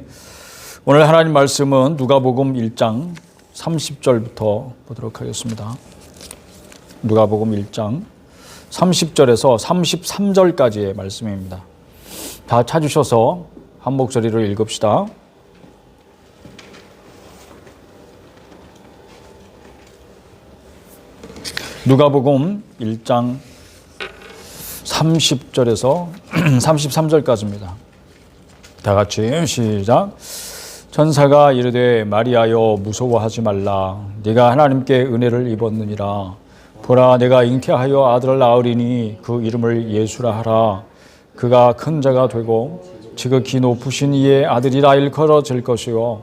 아멘. 오늘 하나님 말씀은 누가복음 1장 30절부터 보도록 하겠습니다. 누가복음 1장 30절에서 33절까지의 말씀입니다. 다 찾으셔서 한 목소리로 읽읍시다. 누가복음 1장 30절에서 33절까지입니다. 다 같이 시작. 천사가 이르되 마리아여 무서워하지 말라. 네가 하나님께 은혜를 입었느니라. 보라 내가 잉태하여 아들을 낳으리니 그 이름을 예수라 하라. 그가 큰 자가 되고 지극히 높으신 이의 아들이라 일컬어질 것이요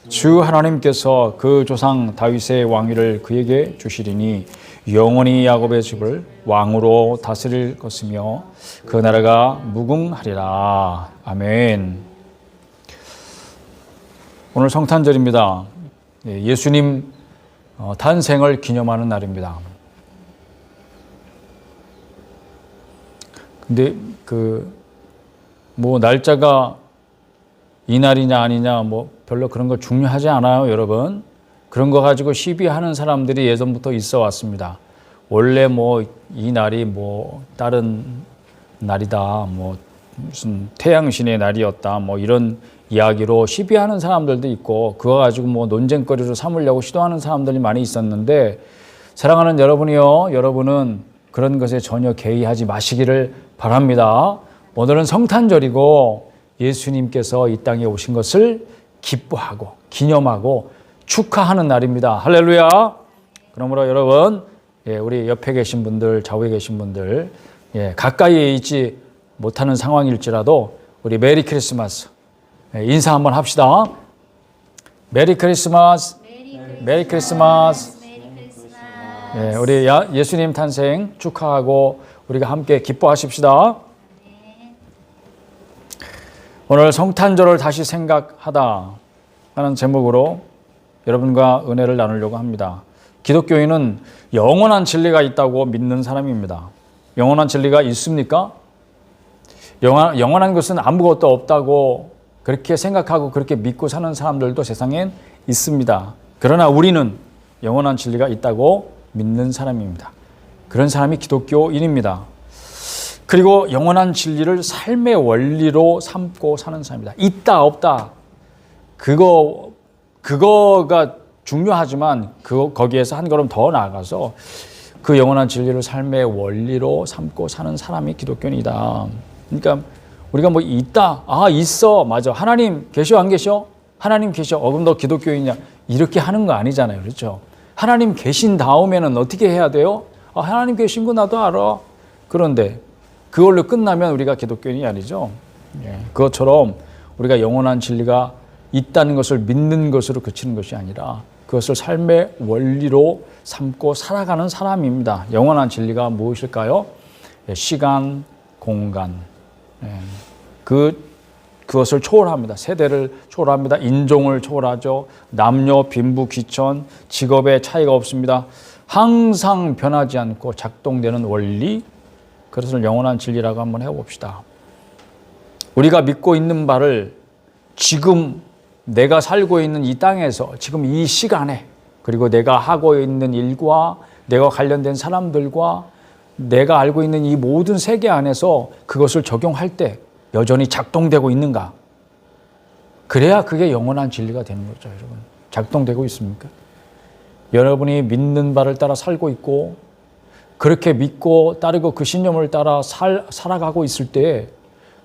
주 하나님께서 그 조상 다윗의 왕위를 그에게 주시리니 영원히 야곱의 집을 왕으로 다스릴 것이며 그 나라가 무궁하리라. 아멘. 오늘 성탄절입니다. 예수님 탄생을 기념하는 날입니다. 근데 날짜가 이날이냐 아니냐 별로 그런 거 중요하지 않아요, 여러분. 그런 거 가지고 시비하는 사람들이 예전부터 있어 왔습니다. 원래 이 날이 다른 날이다, 무슨 태양신의 날이었다, 이런 이야기로 시비하는 사람들도 있고, 그거 가지고 논쟁거리로 삼으려고 시도하는 사람들이 많이 있었는데, 사랑하는 여러분이요, 여러분은 그런 것에 전혀 개의하지 마시기를 바랍니다. 오늘은 성탄절이고 예수님께서 이 땅에 오신 것을 기뻐하고 기념하고 축하하는 날입니다. 할렐루야. 그러므로 여러분, 우리 옆에 계신 분들, 좌우에 계신 분들, 가까이에 있지 못하는 상황일지라도 우리 메리 크리스마스 인사 한번 합시다. 메리 크리스마스. 메리 크리스마스. 우리 예수님 탄생 축하하고 우리가 함께 기뻐하십시다. 오늘 성탄절을 다시 생각하다 하는 제목으로 여러분과 은혜를 나누려고 합니다. 기독교인은 영원한 진리가 있다고 믿는 사람입니다. 영원한 진리가 있습니까? 영원한 것은 아무것도 없다고 그렇게 생각하고 그렇게 믿고 사는 사람들도 세상엔 있습니다. 그러나 우리는 영원한 진리가 있다고 믿는 사람입니다. 그런 사람이 기독교인입니다. 그리고 영원한 진리를 삶의 원리로 삼고 사는 사람입니다. 있다 없다 그거가 중요하지만 거기에서 한 걸음 더 나아가서 그 영원한 진리를 삶의 원리로 삼고 사는 사람이 기독교인이다. 그러니까 우리가 있다, 있어, 맞아, 하나님 계셔 안 계셔? 하나님 계셔. 그럼 너 기독교인이냐? 이렇게 하는 거 아니잖아요, 그렇죠? 하나님 계신 다음에는 어떻게 해야 돼요? 하나님 계신 거 나도 알아. 그런데 그걸로 끝나면 우리가 기독교인이 아니죠. 그것처럼 우리가 영원한 진리가 있다는 것을 믿는 것으로 그치는 것이 아니라 그것을 삶의 원리로 삼고 살아가는 사람입니다. 영원한 진리가 무엇일까요? 시간, 공간. 그것을 초월합니다. 세대를 초월합니다. 인종을 초월하죠. 남녀, 빈부, 귀천, 직업의 차이가 없습니다. 항상 변하지 않고 작동되는 원리, 그것을 영원한 진리라고 한번 해봅시다. 우리가 믿고 있는 바를 지금 내가 살고 있는 이 땅에서 지금 이 시간에, 그리고 내가 하고 있는 일과 내가 관련된 사람들과 내가 알고 있는 이 모든 세계 안에서 그것을 적용할 때 여전히 작동되고 있는가? 그래야 그게 영원한 진리가 되는 거죠, 여러분. 작동되고 있습니까? 여러분이 믿는 바를 따라 살고 있고 그렇게 믿고 따르고 그 신념을 따라 살아가고 있을 때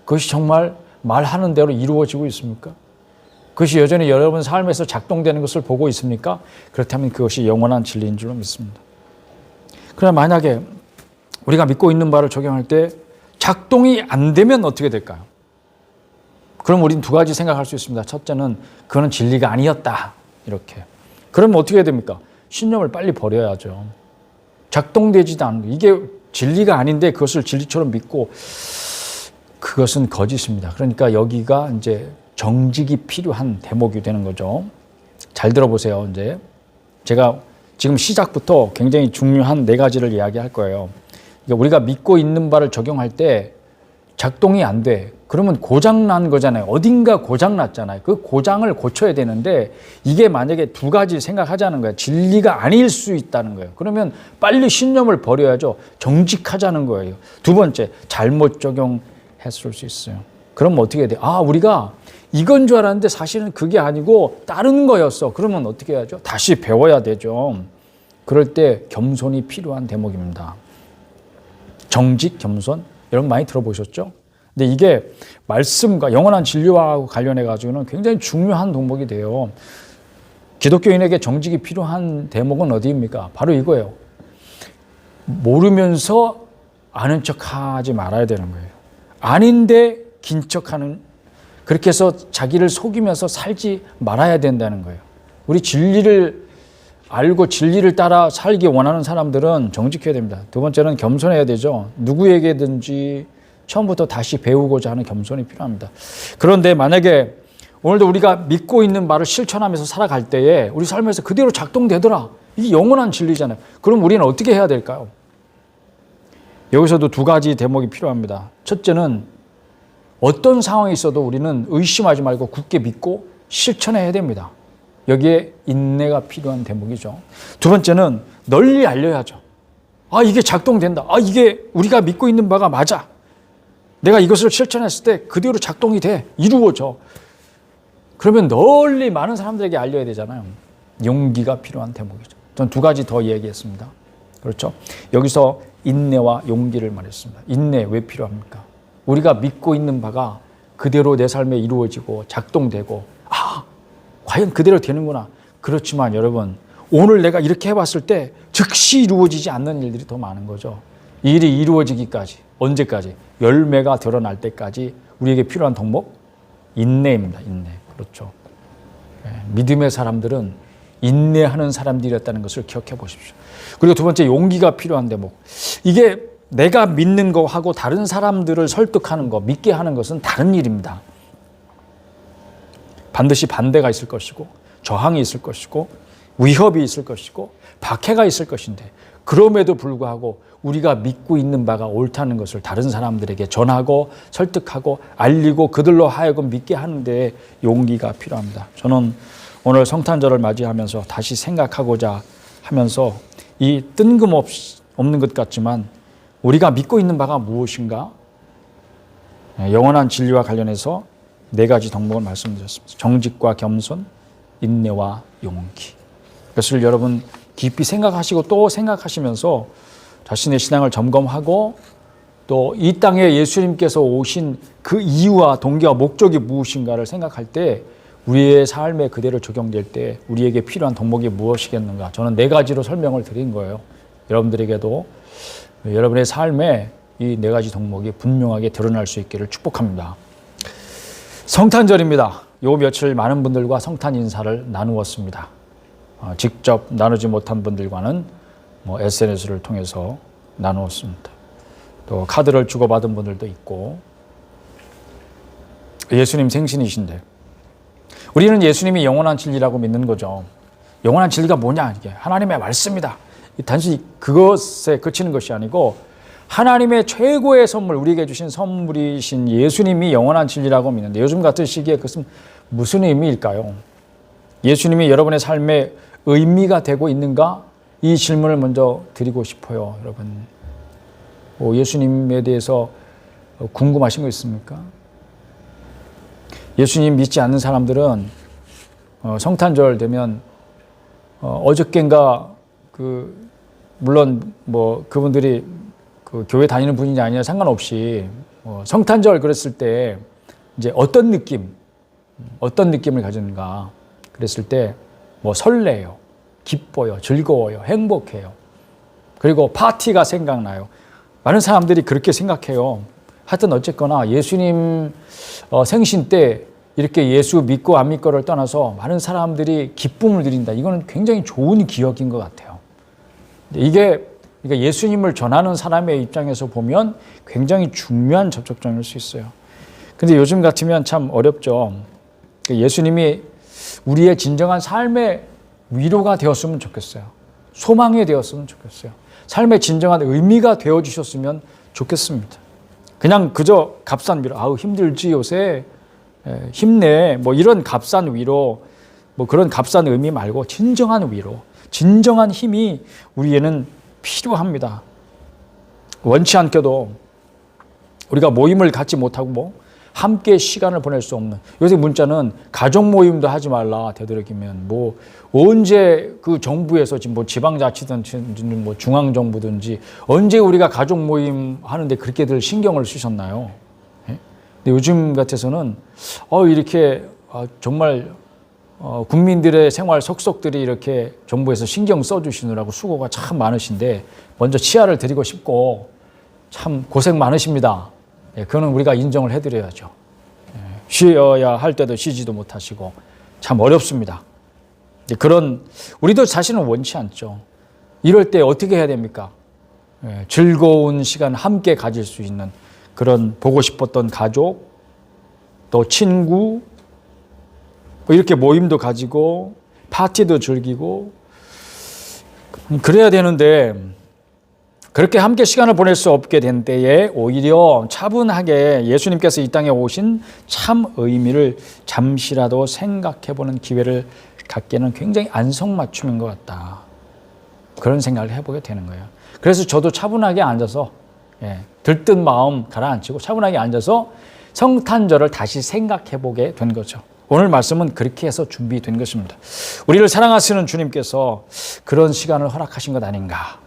그것이 정말 말하는 대로 이루어지고 있습니까? 그것이 여전히 여러분 삶에서 작동되는 것을 보고 있습니까? 그렇다면 그것이 영원한 진리인 줄로 믿습니다. 그러나 만약에 우리가 믿고 있는 바를 적용할 때 작동이 안 되면 어떻게 될까요? 그럼 우리는 두 가지 생각할 수 있습니다. 첫째는 그거는 진리가 아니었다, 이렇게. 그러면 어떻게 해야 됩니까? 신념을 빨리 버려야죠. 작동되지도 않는, 이게 진리가 아닌데 그것을 진리처럼 믿고, 그것은 거짓입니다. 그러니까 여기가 이제 정직이 필요한 대목이 되는 거죠. 잘 들어보세요. 이제 제가 지금 시작부터 굉장히 중요한 4가지를 이야기할 거예요. 그러니까 우리가 믿고 있는 바를 적용할 때 작동이 안 돼. 그러면 고장난 거잖아요. 어딘가 고장났잖아요. 그 고장을 고쳐야 되는데 이게 만약에 두 가지 생각하자는 거예요. 진리가 아닐 수 있다는 거예요. 그러면 빨리 신념을 버려야죠. 정직하자는 거예요. 두 번째, 잘못 적용했을 수 있어요. 그럼 어떻게 해야 돼요? 우리가 이건 줄 알았는데 사실은 그게 아니고 다른 거였어. 그러면 어떻게 해야죠? 다시 배워야 되죠. 그럴 때 겸손이 필요한 대목입니다. 정직, 겸손, 여러분 많이 들어보셨죠? 근데 이게 말씀과 영원한 진리와 관련해 가지고는 굉장히 중요한 덕목이 돼요. 기독교인에게 정직이 필요한 대목은 어디입니까? 바로 이거예요. 모르면서 아는 척하지 말아야 되는 거예요. 아닌데 긴 척하는, 그렇게 해서 자기를 속이면서 살지 말아야 된다는 거예요. 우리 진리를 알고 진리를 따라 살기 원하는 사람들은 정직해야 됩니다. 두 번째는 겸손해야 되죠. 누구에게든지 처음부터 다시 배우고자 하는 겸손이 필요합니다. 그런데 만약에 오늘도 우리가 믿고 있는 말을 실천하면서 살아갈 때에 우리 삶에서 그대로 작동되더라. 이게 영원한 진리잖아요. 그럼 우리는 어떻게 해야 될까요? 여기서도 두 가지 대목이 필요합니다. 첫째는 어떤 상황이 있어도 우리는 의심하지 말고 굳게 믿고 실천해야 됩니다. 여기에 인내가 필요한 대목이죠. 두 번째는 널리 알려야죠. 이게 작동된다. 이게 우리가 믿고 있는 바가 맞아. 내가 이것을 실천했을 때 그대로 작동이 돼. 이루어져. 그러면 널리 많은 사람들에게 알려야 되잖아요. 용기가 필요한 대목이죠. 전 두 가지 더 얘기했습니다. 그렇죠? 여기서 인내와 용기를 말했습니다. 인내 왜 필요합니까? 우리가 믿고 있는 바가 그대로 내 삶에 이루어지고 작동되고 과연 그대로 되는구나. 그렇지만 여러분, 오늘 내가 이렇게 해봤을 때 즉시 이루어지지 않는 일들이 더 많은 거죠. 이 일이 이루어지기까지 언제까지? 열매가 드러날 때까지 우리에게 필요한 덕목? 인내입니다. 인내. 그렇죠. 믿음의 사람들은 인내하는 사람들이었다는 것을 기억해 보십시오. 그리고 두 번째, 용기가 필요한 대목. 이게 내가 믿는 거하고 다른 사람들을 설득하는 거, 믿게 하는 것은 다른 일입니다. 반드시 반대가 있을 것이고 저항이 있을 것이고 위협이 있을 것이고 박해가 있을 것인데, 그럼에도 불구하고 우리가 믿고 있는 바가 옳다는 것을 다른 사람들에게 전하고 설득하고 알리고 그들로 하여금 믿게 하는 데 용기가 필요합니다. 저는 오늘 성탄절을 맞이하면서 다시 생각하고자 하면서 이 뜬금없는 것 같지만 우리가 믿고 있는 바가 무엇인가? 영원한 진리와 관련해서 네 가지 덕목을 말씀드렸습니다. 정직과 겸손, 인내와 용기. 그것을 여러분 깊이 생각하시고 또 생각하시면서 자신의 신앙을 점검하고 또 이 땅에 예수님께서 오신 그 이유와 동기와 목적이 무엇인가를 생각할 때 우리의 삶에 그대로 적용될 때 우리에게 필요한 덕목이 무엇이겠는가? 저는 네 가지로 설명을 드린 거예요. 여러분들에게도 여러분의 삶에 이 네 가지 덕목이 분명하게 드러날 수 있기를 축복합니다. 성탄절입니다. 요 며칠 많은 분들과 성탄 인사를 나누었습니다. 직접 나누지 못한 분들과는 SNS를 통해서 나누었습니다. 또 카드를 주고받은 분들도 있고, 예수님 생신이신데 우리는 예수님이 영원한 진리라고 믿는 거죠. 영원한 진리가 뭐냐? 이게 하나님의 말씀이다. 단순히 그것에 그치는 것이 아니고 하나님의 최고의 선물, 우리에게 주신 선물이신 예수님이 영원한 진리라고 믿는데, 요즘 같은 시기에 그것은 무슨 의미일까요? 예수님이 여러분의 삶에 의미가 되고 있는가? 이 질문을 먼저 드리고 싶어요. 여러분, 예수님에 대해서 궁금하신 거 있습니까? 예수님 믿지 않는 사람들은 성탄절 되면 어저께인가 물론 그분들이 교회 다니는 분이냐 아니냐 상관없이 성탄절 그랬을 때 이제 어떤 느낌을 가지는가 그랬을 때 설레요, 기뻐요, 즐거워요, 행복해요. 그리고 파티가 생각나요. 많은 사람들이 그렇게 생각해요. 하여튼 어쨌거나 예수님 생신 때 이렇게 예수 믿고 안 믿고를 떠나서 많은 사람들이 기쁨을 드린다. 이거는 굉장히 좋은 기억인 것 같아요. 이게 그러니까 예수님을 전하는 사람의 입장에서 보면 굉장히 중요한 접촉점일 수 있어요. 근데 요즘 같으면 참 어렵죠. 예수님이 우리의 진정한 삶의 위로가 되었으면 좋겠어요. 소망이 되었으면 좋겠어요. 삶의 진정한 의미가 되어주셨으면 좋겠습니다. 그냥 그저 값싼 위로, 아우 힘들지 요새, 힘내, 뭐 이런 값싼 위로, 뭐 그런 값싼 의미 말고 진정한 위로, 진정한 힘이 우리에는 필요합니다. 원치 않게도 우리가 모임을 갖지 못하고 뭐 함께 시간을 보낼 수 없는, 요새 문자는 가족 모임도 하지 말라 되도록이면 뭐 언제 그 정부에서 지금 뭐 지방자치든지 뭐 중앙정부든지 언제 우리가 가족 모임 하는데 그렇게들 신경을 쓰셨나요? 예? 근데 요즘 같아서는 이렇게 정말 국민들의 생활 속속들이 이렇게 정부에서 신경 써주시느라고 수고가 참 많으신데 먼저 치아를 드리고 싶고 참 고생 많으십니다. 예, 그거는 우리가 인정을 해드려야죠. 쉬어야 할 때도 쉬지도 못하시고 참 어렵습니다. 그런 우리도 사실은 원치 않죠. 이럴 때 어떻게 해야 됩니까? 즐거운 시간 함께 가질 수 있는 그런 보고 싶었던 가족, 또 친구, 이렇게 모임도 가지고 파티도 즐기고 그래야 되는데 그렇게 함께 시간을 보낼 수 없게 된 때에 오히려 차분하게 예수님께서 이 땅에 오신 참 의미를 잠시라도 생각해보는 기회를 갖기에는 굉장히 안성맞춤인 것 같다. 그런 생각을 해보게 되는 거예요. 그래서 저도 차분하게 앉아서 들뜬 마음 가라앉히고 차분하게 앉아서 성탄절을 다시 생각해보게 된 거죠. 오늘 말씀은 그렇게 해서 준비된 것입니다. 우리를 사랑하시는 주님께서 그런 시간을 허락하신 것 아닌가.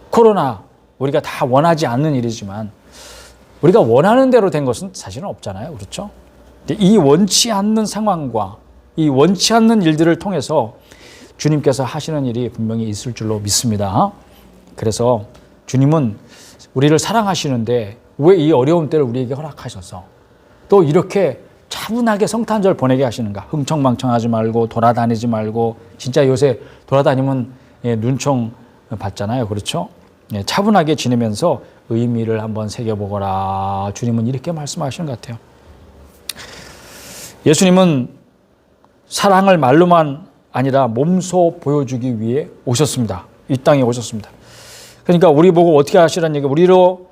코로나 우리가 다 원하지 않는 일이지만 우리가 원하는 대로 된 것은 사실은 없잖아요. 그렇죠? 이 원치 않는 상황과 이 원치 않는 일들을 통해서 주님께서 하시는 일이 분명히 있을 줄로 믿습니다. 그래서 주님은 우리를 사랑하시는데 왜 이 어려운 때를 우리에게 허락하셔서 또 이렇게 차분하게 성탄절 보내게 하시는가? 흥청망청하지 말고 돌아다니지 말고 진짜 요새 돌아다니면 눈총 받잖아요. 그렇죠? 차분하게 지내면서 의미를 한번 새겨보거라. 주님은 이렇게 말씀하시는 것 같아요. 예수님은 사랑을 말로만 아니라 몸소 보여주기 위해 오셨습니다. 이 땅에 오셨습니다. 그러니까 우리 보고 어떻게 하시라는 얘기, 우리로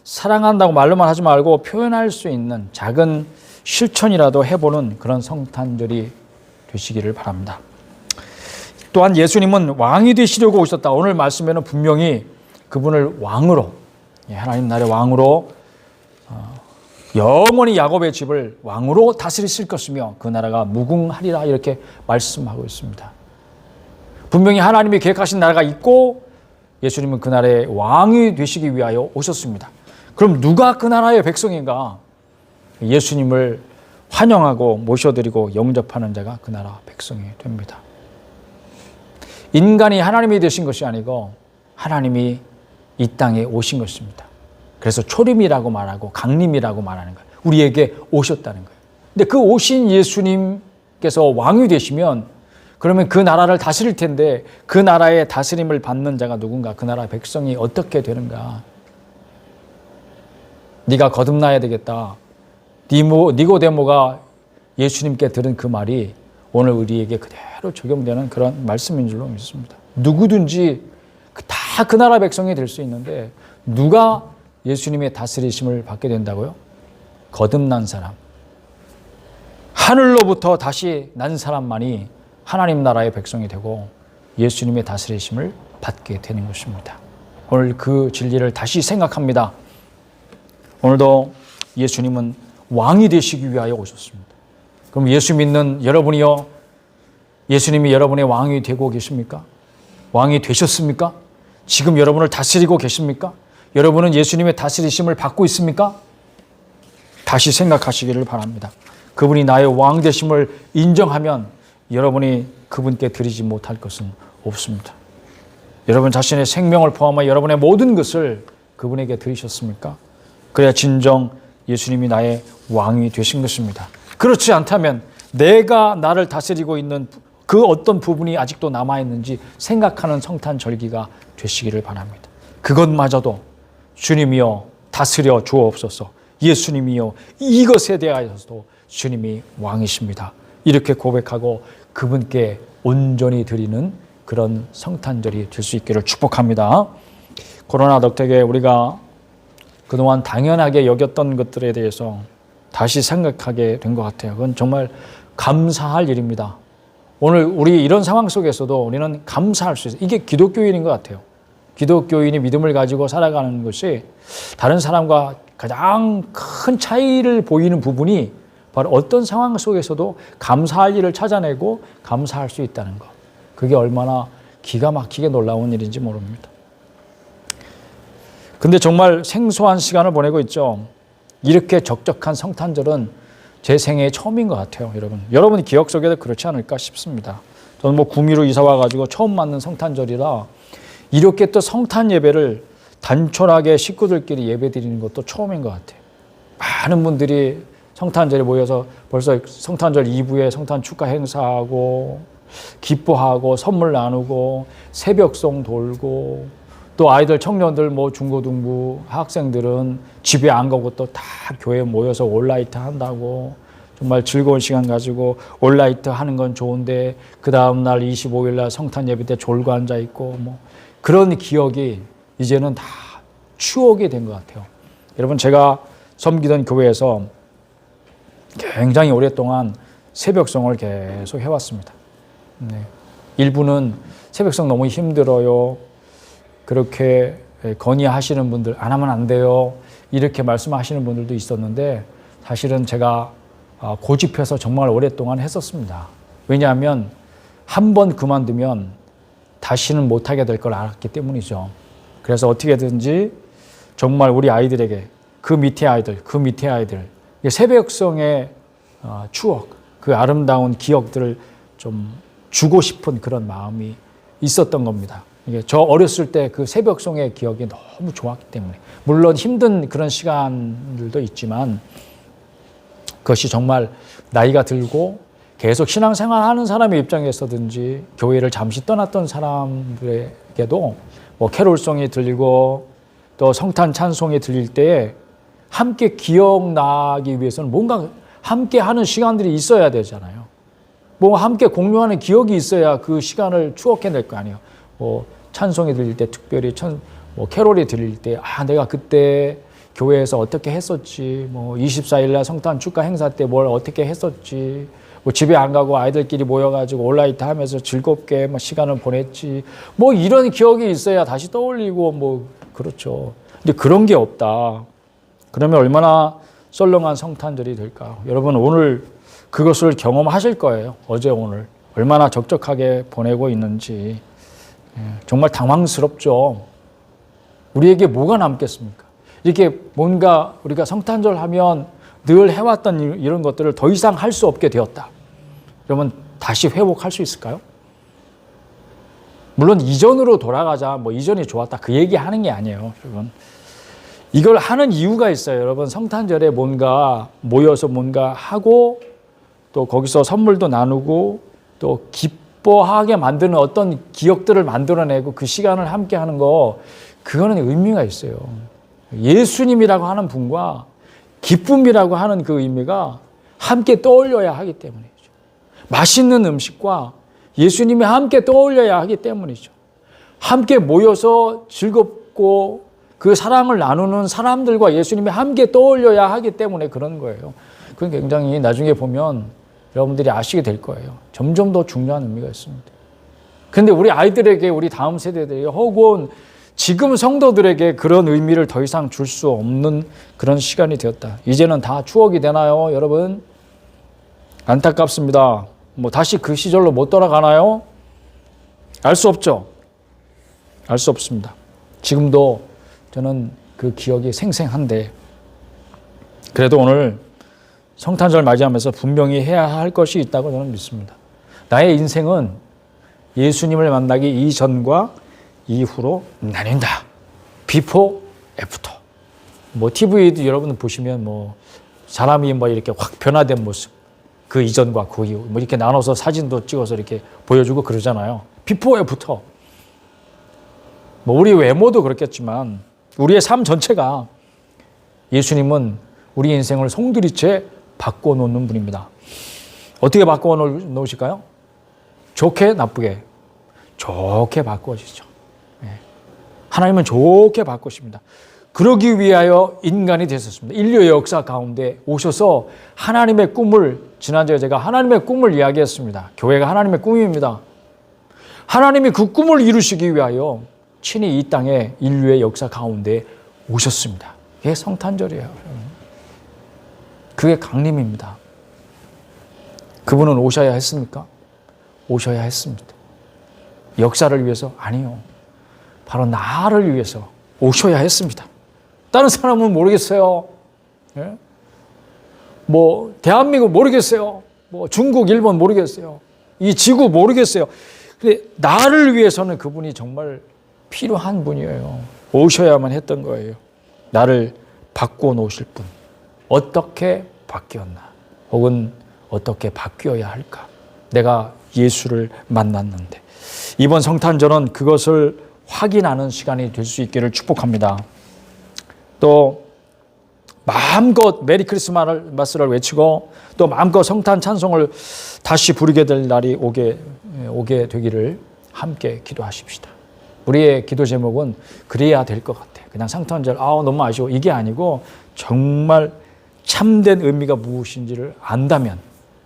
사랑한다고 말로만 하지 말고 표현할 수 있는 작은 실천이라도 해보는 그런 성탄절이 되시기를 바랍니다. 또한 예수님은 왕이 되시려고 오셨다. 오늘 말씀에는 분명히 그분을 왕으로, 하나님 나라의 왕으로 영원히 야곱의 집을 왕으로 다스리실 것이며 그 나라가 무궁하리라 이렇게 말씀하고 있습니다. 분명히 하나님이 계획하신 나라가 있고 예수님은 그 나라의 왕이 되시기 위하여 오셨습니다. 그럼 누가 그 나라의 백성인가? 예수님을 환영하고 모셔드리고 영접하는 자가 그 나라 백성이 됩니다. 인간이 하나님이 되신 것이 아니고 하나님이 이 땅에 오신 것입니다. 그래서 초림이라고 말하고 강림이라고 말하는 거예요. 우리에게 오셨다는 거예요. 근데 그 오신 예수님께서 왕이 되시면 그러면 그 나라를 다스릴 텐데 그 나라의 다스림을 받는 자가 누군가? 그 나라 백성이 어떻게 되는가? 네가 거듭나야 되겠다. 니고데모가 예수님께 들은 그 말이 오늘 우리에게 그대로 적용되는 그런 말씀인 줄로 믿습니다. 누구든지 다 그 나라 백성이 될 수 있는데 누가 예수님의 다스리심을 받게 된다고요? 거듭난 사람. 하늘로부터 다시 난 사람만이 하나님 나라의 백성이 되고 예수님의 다스리심을 받게 되는 것입니다. 오늘 그 진리를 다시 생각합니다. 오늘도 예수님은 왕이 되시기 위하여 오셨습니다. 그럼 예수 믿는 여러분이요, 예수님이 여러분의 왕이 되고 계십니까? 왕이 되셨습니까? 지금 여러분을 다스리고 계십니까? 여러분은 예수님의 다스리심을 받고 있습니까? 다시 생각하시기를 바랍니다. 그분이 나의 왕 되심을 인정하면 여러분이 그분께 드리지 못할 것은 없습니다. 여러분 자신의 생명을 포함하여 여러분의 모든 것을 그분에게 드리셨습니까? 그래야 진정 예수님이 나의 왕이 되신 것입니다. 그렇지 않다면 내가 나를 다스리고 있는 그 어떤 부분이 아직도 남아있는지 생각하는 성탄절기가 되시기를 바랍니다. 그것마저도 주님이여 다스려 주옵소서. 예수님이여 이것에 대하여서도 주님이 왕이십니다. 이렇게 고백하고 그분께 온전히 드리는 그런 성탄절이 될 수 있기를 축복합니다. 코로나 덕택에 우리가 그동안 당연하게 여겼던 것들에 대해서 다시 생각하게 된 것 같아요. 그건 정말 감사할 일입니다. 오늘 우리 이런 상황 속에서도 우리는 감사할 수 있어요. 이게 기독교인인 것 같아요. 기독교인이 믿음을 가지고 살아가는 것이 다른 사람과 가장 큰 차이를 보이는 부분이 바로 어떤 상황 속에서도 감사할 일을 찾아내고 감사할 수 있다는 것. 그게 얼마나 기가 막히게 놀라운 일인지 모릅니다. 근데 정말 생소한 시간을 보내고 있죠. 이렇게 적적한 성탄절은 제 생애 처음인 것 같아요, 여러분. 여러분 기억 속에도 그렇지 않을까 싶습니다. 저는 뭐 구미로 이사 와가지고 처음 맞는 성탄절이라 이렇게 또 성탄 예배를 단촐하게 식구들끼리 예배 드리는 것도 처음인 것 같아요. 많은 분들이 성탄절에 모여서 벌써 성탄절 이브에 성탄 축하 행사하고 기뻐하고 선물 나누고 새벽송 돌고 또 아이들 청년들 뭐 중고등부 학생들은 집에 안 가고 또 다 교회에 모여서 온라이트 한다고 정말 즐거운 시간 가지고 온라이트 하는 건 좋은데 그 다음날 25일 날 성탄 예배 때 졸고 앉아 있고 뭐 그런 기억이 이제는 다 추억이 된 것 같아요. 여러분 제가 섬기던 교회에서 굉장히 오랫동안 새벽송을 계속 해왔습니다. 네. 일부는 새벽송 너무 힘들어요. 그렇게 건의하시는 분들 안 하면 안 돼요. 이렇게 말씀하시는 분들도 있었는데 사실은 제가 고집해서 정말 오랫동안 했었습니다. 왜냐하면 한 번 그만두면 다시는 못하게 될 걸 알았기 때문이죠. 그래서 어떻게든지 정말 우리 아이들에게 그 밑에 아이들 새벽성의 추억, 그 아름다운 기억들을 좀 주고 싶은 그런 마음이 있었던 겁니다. 이게 저 어렸을 때 그 새벽송의 기억이 너무 좋았기 때문에 물론 힘든 그런 시간들도 있지만 그것이 정말 나이가 들고 계속 신앙생활하는 사람의 입장에서든지 교회를 잠시 떠났던 사람들에게도 뭐 캐롤송이 들리고 또 성탄 찬송이 들릴 때에 함께 기억나기 위해서는 뭔가 함께 하는 시간들이 있어야 되잖아요. 뭐 함께 공유하는 기억이 있어야 그 시간을 추억해낼 거 아니에요. 뭐 찬송이 들릴 때 특별히 뭐 캐롤이 들릴 때 내가 그때 교회에서 어떻게 했었지. 뭐 24일 날 성탄 축하 행사 때 뭘 어떻게 했었지. 뭐 집에 안 가고 아이들끼리 모여가지고 온라이트 하면서 즐겁게 뭐 시간을 보냈지. 뭐 이런 기억이 있어야 다시 떠올리고 뭐 그렇죠. 근데 그런 게 없다. 그러면 얼마나 썰렁한 성탄절이 될까. 여러분 오늘 그것을 경험하실 거예요. 어제 오늘 얼마나 적적하게 보내고 있는지. 정말 당황스럽죠. 우리에게 뭐가 남겠습니까? 이렇게 뭔가 우리가 성탄절 하면 늘 해왔던 이런 것들을 더 이상 할 수 없게 되었다. 그러면 다시 회복할 수 있을까요? 물론 이전으로 돌아가자, 뭐 이전이 좋았다 그 얘기하는 게 아니에요. 여러분 이걸 하는 이유가 있어요. 여러분 성탄절에 뭔가 모여서 뭔가 하고 또 거기서 선물도 나누고 또 기뻐하게 만드는 어떤 기억들을 만들어내고 그 시간을 함께 하는 거 그거는 의미가 있어요. 예수님이라고 하는 분과 기쁨이라고 하는 그 의미가 함께 떠올려야 하기 때문이죠. 맛있는 음식과 예수님이 함께 떠올려야 하기 때문이죠. 함께 모여서 즐겁고 그 사랑을 나누는 사람들과 예수님이 함께 떠올려야 하기 때문에 그런 거예요. 그건 굉장히 나중에 보면 여러분들이 아시게 될 거예요. 점점 더 중요한 의미가 있습니다. 그런데 우리 아이들에게 우리 다음 세대들에게 혹은 지금 성도들에게 그런 의미를 더 이상 줄 수 없는 그런 시간이 되었다. 이제는 다 추억이 되나요, 여러분? 안타깝습니다. 뭐 다시 그 시절로 못 돌아가나요? 알 수 없죠. 알 수 없습니다. 지금도 저는 그 기억이 생생한데 그래도 오늘 성탄절 맞이하면서 분명히 해야 할 것이 있다고 저는 믿습니다. 나의 인생은 예수님을 만나기 이전과 이후로 나뉜다. 비포, 애프터. 뭐 TV도 여러분 보시면 뭐 사람이 뭐 이렇게 확 변화된 모습, 그 이전과 그 이후, 뭐 이렇게 나눠서 사진도 찍어서 이렇게 보여주고 그러잖아요. 비포, 애프터. 뭐 우리 외모도 그렇겠지만 우리의 삶 전체가 예수님은 우리 인생을 송두리째 바꿔놓는 분입니다. 어떻게 바꿔놓으실까요? 좋게, 나쁘게. 좋게 바꿔주시죠. 하나님은 좋게 바꾸십니다. 그러기 위하여 인간이 되셨습니다. 인류의 역사 가운데 오셔서 하나님의 꿈을, 지난주에 제가 하나님의 꿈을 이야기했습니다. 교회가 하나님의 꿈입니다. 하나님이 그 꿈을 이루시기 위하여 친히 이 땅에 인류의 역사 가운데 오셨습니다. 그게 성탄절이에요. 그게 강림입니다. 그분은 오셔야 했습니까? 오셔야 했습니다. 역사를 위해서? 아니요. 바로 나를 위해서 오셔야 했습니다. 다른 사람은 모르겠어요. 예? 뭐 대한민국 모르겠어요. 뭐 중국, 일본 모르겠어요. 이 지구 모르겠어요. 근데 나를 위해서는 그분이 정말 필요한 분이에요. 오셔야만 했던 거예요. 나를 바꾸어 놓으실 분. 어떻게 바뀌었나? 혹은 어떻게 바뀌어야 할까? 내가 예수를 만났는데. 이번 성탄절은 그것을 확인하는 시간이 될 수 있기를 축복합니다. 또 마음껏 메리 크리스마스를 외치고 또 마음껏 성탄 찬송을 다시 부르게 될 날이 오게 되기를 함께 기도하십시다. 우리의 기도 제목은 그래야 될 것 같아. 그냥 성탄절 너무 아쉬워 이게 아니고 정말 참된 의미가 무엇인지를 안다면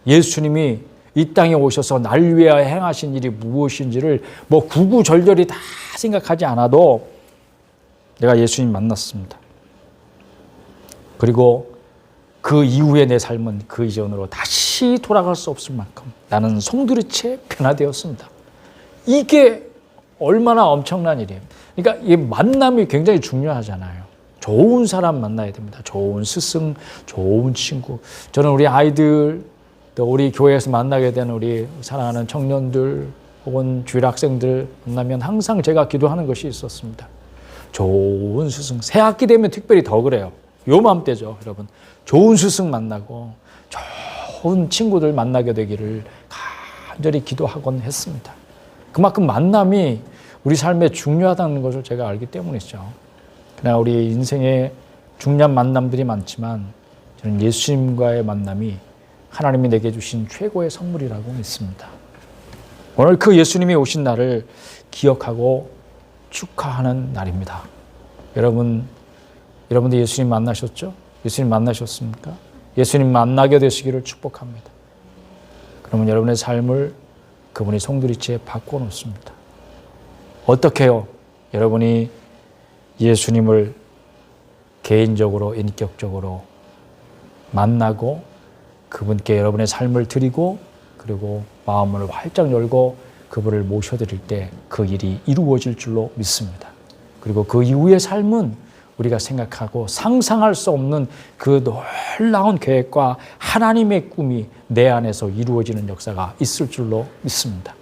예수님이 이 땅에 오셔서 날 위하여 행하신 일이 무엇인지를 뭐 구구절절히 다 생각하지 않아도 내가 예수님 만났습니다. 그리고 그 이후에 내 삶은 그 이전으로 다시 돌아갈 수 없을 만큼 나는 송두리째 변화되었습니다. 이게 얼마나 엄청난 일이에요. 그러니까 이 만남이 굉장히 중요하잖아요. 좋은 사람 만나야 됩니다. 좋은 스승, 좋은 친구. 저는 우리 아이들, 또 우리 교회에서 만나게 되는 우리 사랑하는 청년들 혹은 주일 학생들 만나면 항상 제가 기도하는 것이 있었습니다. 좋은 스승. 새 학기 되면 특별히 더 그래요. 요맘때죠, 여러분. 좋은 스승 만나고 좋은 친구들 만나게 되기를 간절히 기도하곤 했습니다. 그만큼 만남이 우리 삶에 중요하다는 것을 제가 알기 때문이죠. 그러나 우리 인생에 중요한 만남들이 많지만 저는 예수님과의 만남이 하나님이 내게 주신 최고의 선물이라고 믿습니다. 오늘 그 예수님이 오신 날을 기억하고 축하하는 날입니다. 여러분들 예수님 만나셨죠? 예수님 만나셨습니까? 예수님 만나게 되시기를 축복합니다. 그러면 여러분의 삶을 그분이 송두리째 바꿔놓습니다. 어떻게 해요? 여러분이 예수님을 개인적으로, 인격적으로 만나고 그분께 여러분의 삶을 드리고 그리고 마음을 활짝 열고 그분을 모셔드릴 때 그 일이 이루어질 줄로 믿습니다. 그리고 그 이후의 삶은 우리가 생각하고 상상할 수 없는 그 놀라운 계획과 하나님의 꿈이 내 안에서 이루어지는 역사가 있을 줄로 믿습니다.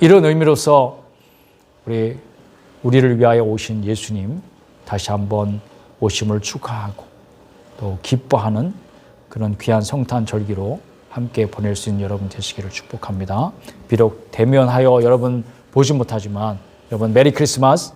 이런 의미로서 우리를 위하여 오신 예수님 다시 한번 오심을 축하하고 또 기뻐하는 그런 귀한 성탄 절기로 함께 보낼 수 있는 여러분 되시기를 축복합니다. 비록 대면하여 여러분 보지 못하지만 여러분 메리 크리스마스,